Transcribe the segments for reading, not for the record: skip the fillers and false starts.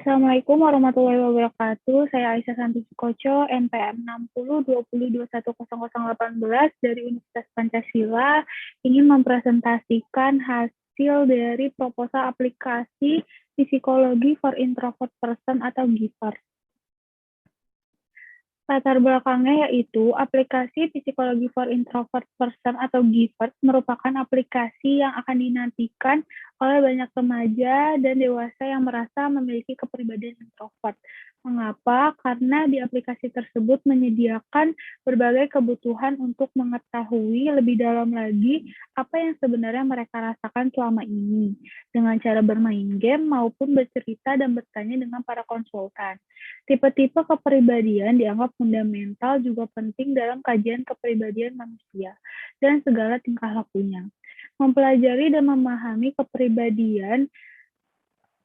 Assalamualaikum warahmatullahi wabarakatuh. Saya Aisyah Santi Sukoco, NPM 602020210018 dari Universitas Pancasila, ingin mempresentasikan hasil dari proposal aplikasi Psikologi for Introvert Person atau GIFAR. Latar belakangnya yaitu aplikasi Psikologi for Introvert Person atau GIFAR merupakan aplikasi yang akan dinantikan oleh banyak remaja dan dewasa yang merasa memiliki kepribadian introvert. Mengapa? Karena di aplikasi tersebut menyediakan berbagai kebutuhan untuk mengetahui lebih dalam lagi apa yang sebenarnya mereka rasakan selama ini, dengan cara bermain game maupun bercerita dan bertanya dengan para konsultan. Tipe-tipe kepribadian dianggap fundamental juga penting dalam kajian kepribadian manusia dan segala tingkah lakunya. Mempelajari dan memahami kepribadian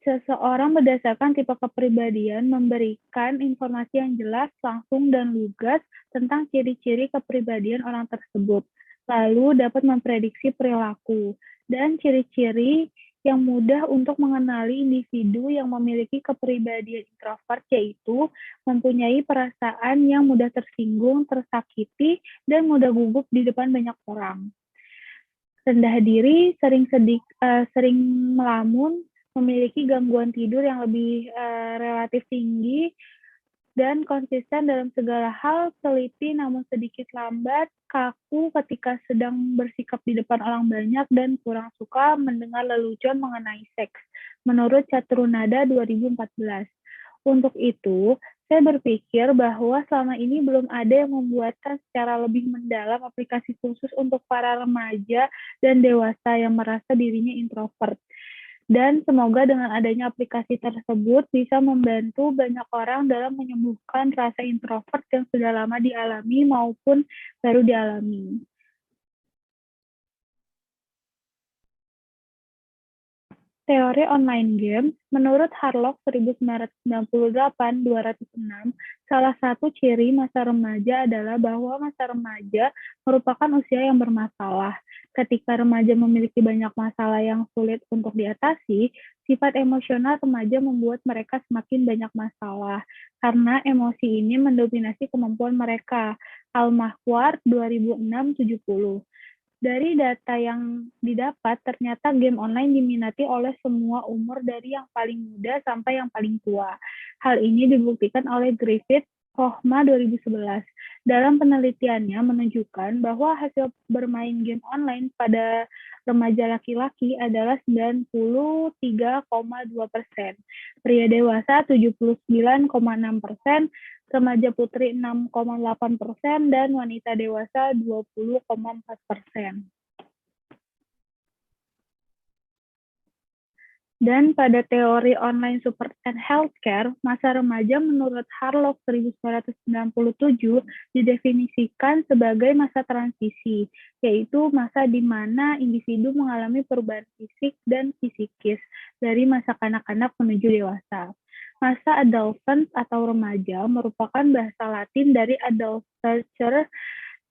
seseorang berdasarkan tipe kepribadian memberikan informasi yang jelas, langsung, dan lugas tentang ciri-ciri kepribadian orang tersebut, lalu dapat memprediksi perilaku dan ciri-ciri yang mudah untuk mengenali individu yang memiliki kepribadian introvert, yaitu mempunyai perasaan yang mudah tersinggung, tersakiti, dan mudah gugup di depan banyak orang. Rendah diri, sering melamun, memiliki gangguan tidur yang lebih relatif tinggi, dan konsisten dalam segala hal, teliti namun sedikit lambat, kaku ketika sedang bersikap di depan orang banyak, dan kurang suka mendengar lelucon mengenai seks, menurut Caturunada 2014. Untuk itu, saya berpikir bahwa selama ini belum ada yang membuatkan secara lebih mendalam aplikasi khusus untuk para remaja dan dewasa yang merasa dirinya introvert. Dan semoga dengan adanya aplikasi tersebut bisa membantu banyak orang dalam menyembuhkan rasa introvert yang sudah lama dialami maupun baru dialami. Teori online game, menurut Harlock 1998-206, salah satu ciri masa remaja adalah bahwa masa remaja merupakan usia yang bermasalah. Ketika remaja memiliki banyak masalah yang sulit untuk diatasi, sifat emosional remaja membuat mereka semakin banyak masalah, karena emosi ini mendominasi kemampuan mereka. Al-Mahwar 2006-70. Dari data yang didapat, ternyata game online diminati oleh semua umur dari yang paling muda sampai yang paling tua. Hal ini dibuktikan oleh Griffith Kohma 2011. Dalam penelitiannya menunjukkan bahwa hasil bermain game online pada remaja laki-laki adalah 93,2%, pria dewasa 79,6%, remaja putri 6,8%, dan wanita dewasa 20,4%. Dan pada teori online support and healthcare, masa remaja menurut Harlock 1997 didefinisikan sebagai masa transisi, yaitu masa di mana individu mengalami perubahan fisik dan psikis dari masa kanak-kanak menuju dewasa. Masa adolescence atau remaja merupakan bahasa Latin dari adolescere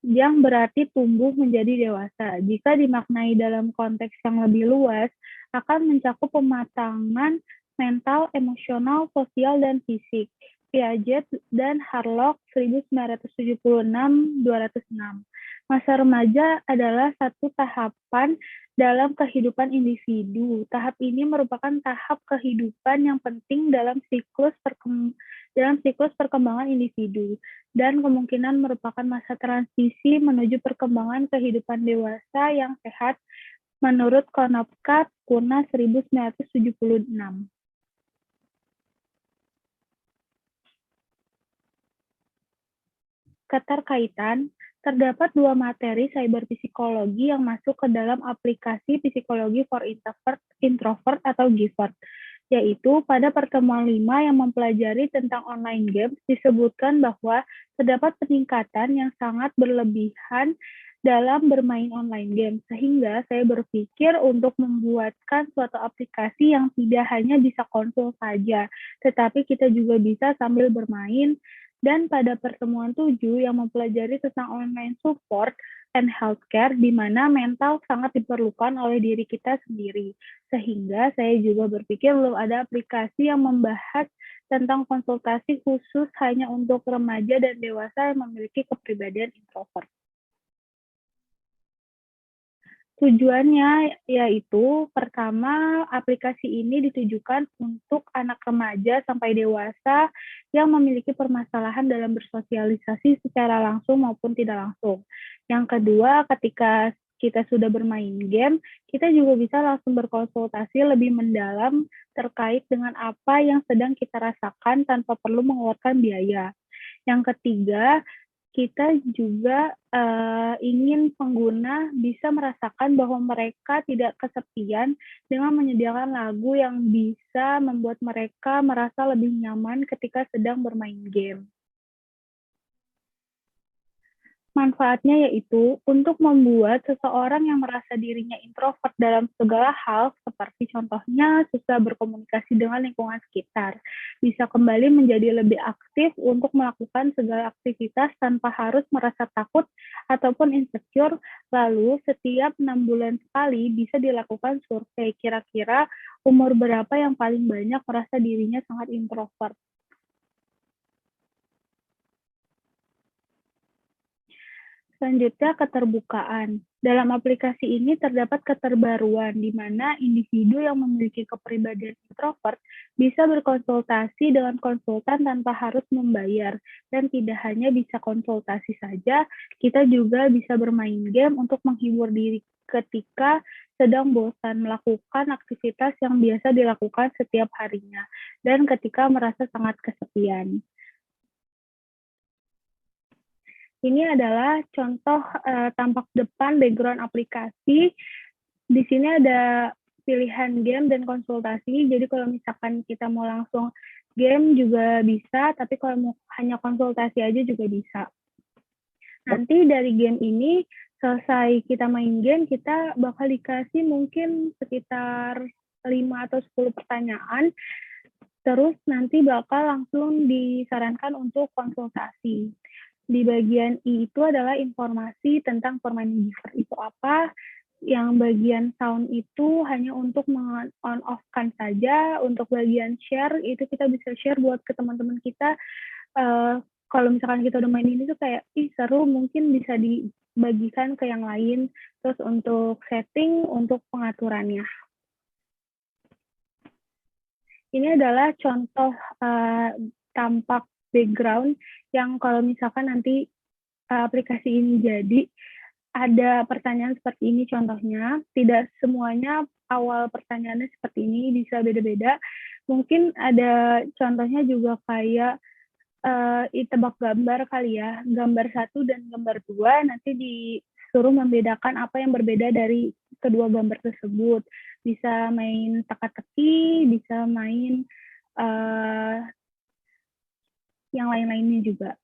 yang berarti tumbuh menjadi dewasa. Jika dimaknai dalam konteks yang lebih luas, akan mencakup pematangan mental, emosional, sosial, dan fisik. Piaget dan Harlock 1976-206. Masa remaja adalah satu tahapan dalam kehidupan individu. Tahap ini merupakan tahap kehidupan yang penting dalam siklus perkembangan individu, dan kemungkinan merupakan masa transisi menuju perkembangan kehidupan dewasa yang sehat, menurut Konopka, Kuna 1976. Keterkaitan, terdapat dua materi cyberpsikologi yang masuk ke dalam aplikasi Psikologi for Introvert atau GIFAR, yaitu pada pertemuan 5 yang mempelajari tentang online games disebutkan bahwa terdapat peningkatan yang sangat berlebihan dalam bermain online game, sehingga saya berpikir untuk membuatkan suatu aplikasi yang tidak hanya bisa konsul saja, tetapi kita juga bisa sambil bermain. Dan pada pertemuan 7 yang mempelajari tentang online support, and healthcare, di mana mental sangat diperlukan oleh diri kita sendiri. Sehingga saya juga berpikir belum ada aplikasi yang membahas tentang konsultasi khusus hanya untuk remaja dan dewasa yang memiliki kepribadian introvert. Tujuannya yaitu, pertama, aplikasi ini ditujukan untuk anak remaja sampai dewasa yang memiliki permasalahan dalam bersosialisasi secara langsung maupun tidak langsung. Yang kedua, ketika kita sudah bermain game, kita juga bisa langsung berkonsultasi lebih mendalam terkait dengan apa yang sedang kita rasakan tanpa perlu mengeluarkan biaya. Yang ketiga, kita juga ingin pengguna bisa merasakan bahwa mereka tidak kesepian dengan menyediakan lagu yang bisa membuat mereka merasa lebih nyaman ketika sedang bermain game. Manfaatnya yaitu untuk membuat seseorang yang merasa dirinya introvert dalam segala hal, seperti contohnya susah berkomunikasi dengan lingkungan sekitar, bisa kembali menjadi lebih aktif untuk melakukan segala aktivitas tanpa harus merasa takut ataupun insecure. Lalu, setiap 6 bulan sekali bisa dilakukan survei kira-kira umur berapa yang paling banyak merasa dirinya sangat introvert. Selanjutnya, keterbukaan. Dalam aplikasi ini terdapat keterbaruan, di mana individu yang memiliki kepribadian introvert bisa berkonsultasi dengan konsultan tanpa harus membayar. Dan tidak hanya bisa konsultasi saja, kita juga bisa bermain game untuk menghibur diri ketika sedang bosan melakukan aktivitas yang biasa dilakukan setiap harinya, dan ketika merasa sangat kesepian. Ini adalah contoh tampak depan background aplikasi. Di sini ada pilihan game dan konsultasi. Jadi kalau misalkan kita mau langsung game juga bisa, tapi kalau mau hanya konsultasi aja juga bisa. Nanti dari game ini, selesai kita main game, kita bakal dikasih mungkin sekitar 5 atau 10 pertanyaan. Terus nanti bakal langsung disarankan untuk konsultasi. Di bagian I itu adalah informasi tentang permainan giver itu apa. Yang bagian sound itu hanya untuk on-off-kan saja. Untuk bagian share, itu kita bisa share buat ke teman-teman kita. Kalau misalkan kita udah main ini tuh kayak, ih seru, mungkin bisa dibagikan ke yang lain. Terus untuk setting, untuk pengaturannya. Ini adalah contoh tampak background yang kalau misalkan nanti aplikasi ini jadi, ada pertanyaan seperti ini contohnya. Tidak semuanya awal pertanyaannya seperti ini, bisa beda-beda. Mungkin ada contohnya juga kayak tebak gambar kali ya, gambar 1 dan gambar 2, nanti disuruh membedakan apa yang berbeda dari kedua gambar tersebut. Bisa main teka-teki, bisa main yang lain-lainnya juga.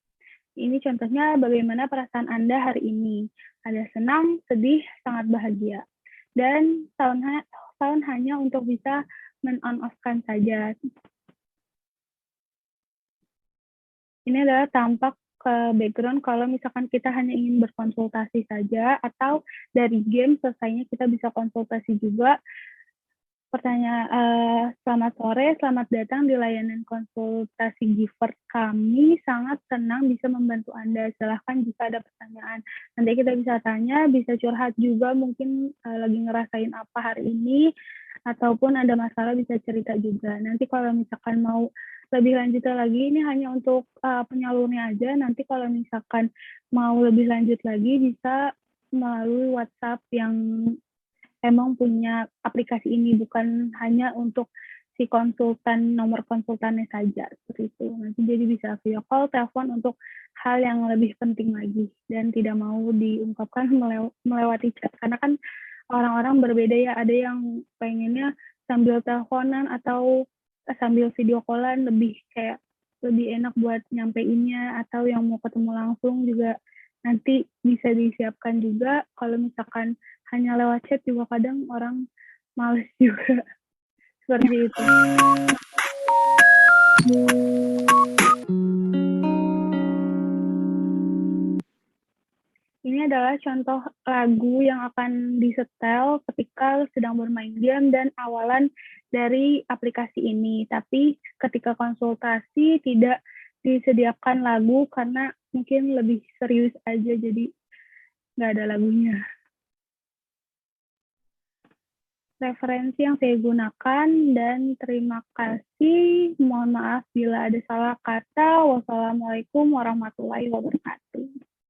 Ini contohnya bagaimana perasaan Anda hari ini. Ada senang, sedih, sangat bahagia. Dan sound hanya untuk bisa men-on-off-kan saja. Ini adalah tampak ke background kalau misalkan kita hanya ingin berkonsultasi saja, atau dari game selesainya kita bisa konsultasi juga. Selamat sore, selamat datang di layanan konsultasi Giver. Kami sangat senang bisa membantu Anda. Silahkan jika ada pertanyaan. Nanti kita bisa tanya, bisa curhat juga, mungkin lagi ngerasain apa hari ini, ataupun ada masalah bisa cerita juga. Nanti kalau misalkan mau lebih lanjut lagi, ini hanya untuk penyalurnya aja. Nanti kalau misalkan mau lebih lanjut lagi, bisa melalui WhatsApp yang emang punya aplikasi ini, bukan hanya untuk si konsultan, nomor konsultannya saja, seperti itu. Nanti jadi bisa video call, telepon untuk hal yang lebih penting lagi, dan tidak mau diungkapkan melewati chat. Karena kan orang-orang berbeda ya, ada yang pengennya sambil teleponan atau sambil video callan, lebih enak buat nyampeinnya, atau yang mau ketemu langsung juga nanti bisa disiapkan juga. Kalau misalkan hanya lewat chat juga kadang orang males juga. Seperti itu. Ini adalah contoh lagu yang akan disetel ketika sedang bermain game dan awalan dari aplikasi ini. Tapi ketika konsultasi tidak disediakan lagu karena mungkin lebih serius aja, jadi nggak ada lagunya. Referensi yang saya gunakan, dan terima kasih. Mohon maaf bila ada salah kata. Wassalamualaikum warahmatullahi wabarakatuh.